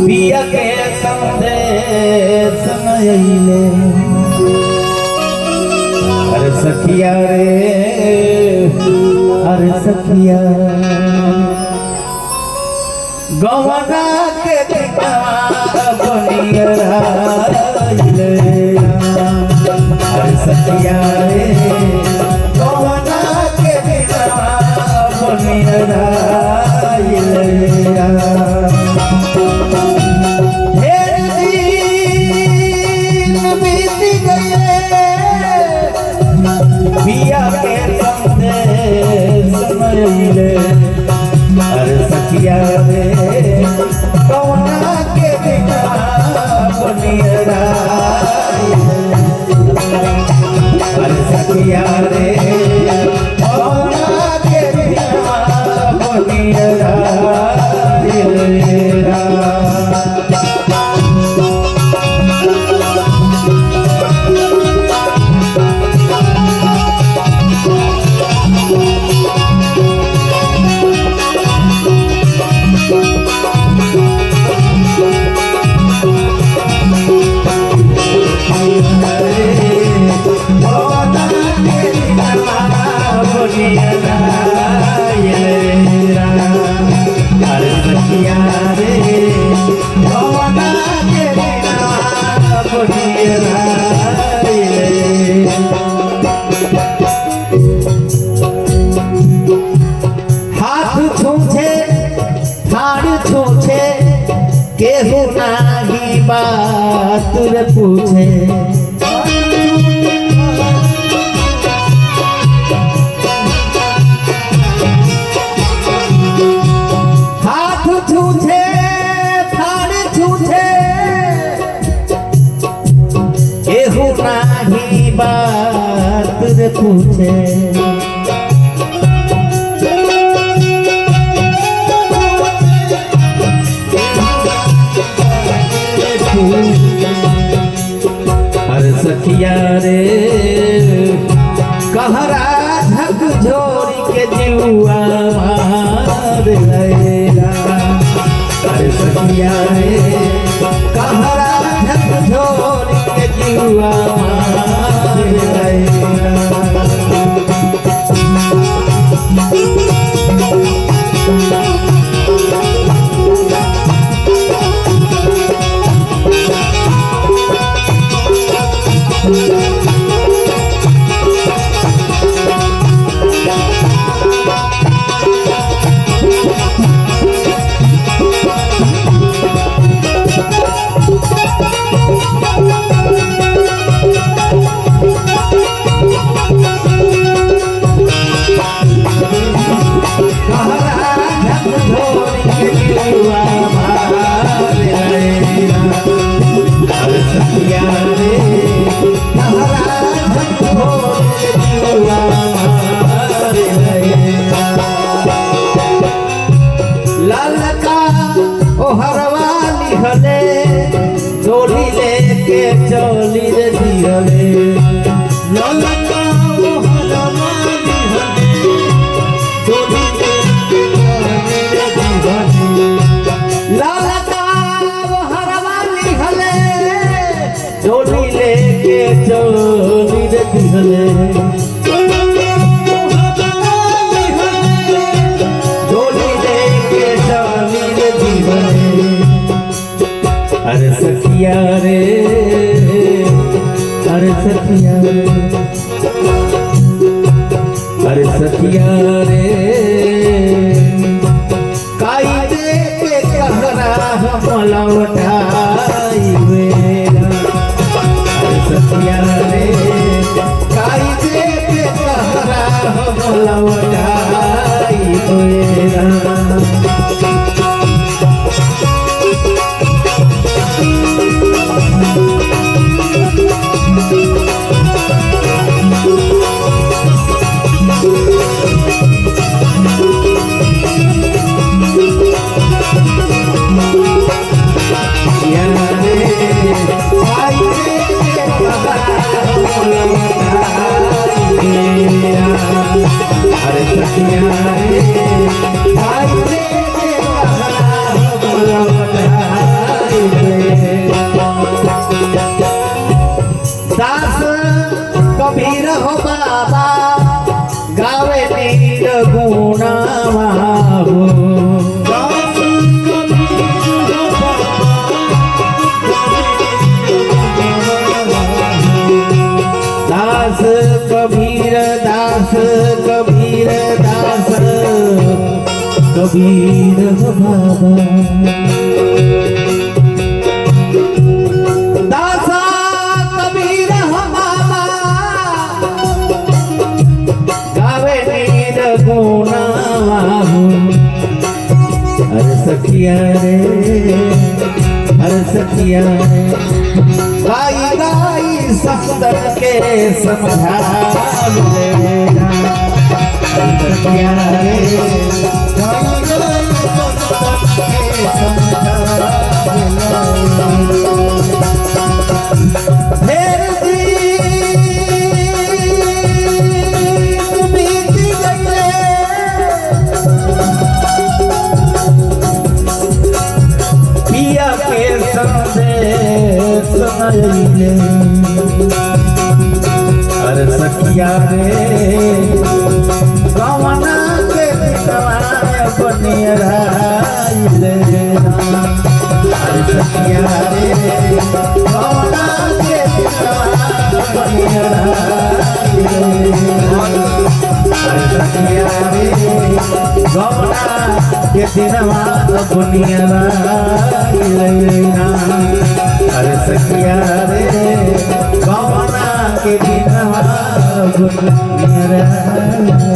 पिया के संदेश नयले अरे सखिया रे अरे सखिया गवना के बेटा बनिया अरे सखिया रे गवना के बेटा बनिया पिया के संदेश नयले अरे सखिया रे कौना के बेटा बनिया अरे सखिया रे कौना के बेटा बनिया केहू नाही बात रे पूछे हाथ छूछे थाड़ छूछे केहू नाही बात रे पूछे अरे सखिया रे कहरा झक झोरी के जुआ मार लेला अरे सखिया रे कहरा झक झोरी के जुआ मार लेला जोड़ी लेके चली रे दिहले ललका हरवाली हले जोड़ी लेके चली रे दिहले ललका हरवाली हले जोड़ी लेके चली रे दिहले जोड़ी लेके चली रे दिहले अरे सखिया रे अरे सखिया रे अरे सखिया रे काई दे के कहरा हम लौटाई मेरा अरे सखिया रे काई दे के कहरा हम लौटाई मेरा कबीर हो बाबा दासा कबीर हो बाबा गावे नीर गुनावा हर सखिया रे हर सखिया रे गाई गाई सफदर के समझा लेना हर सखिया रे गाई गाई सफदर के समझा लेना फिर पिया के संदेश सुनाइले हर सखिया रे गवना के दिनवाए बनियराइले हर सखिया रे गवना के दिनवाए बनियराइले हर सखिया रे गवना के दिनवा बनियराइले हर सखिया रे गवना के दिनवा बनियराइले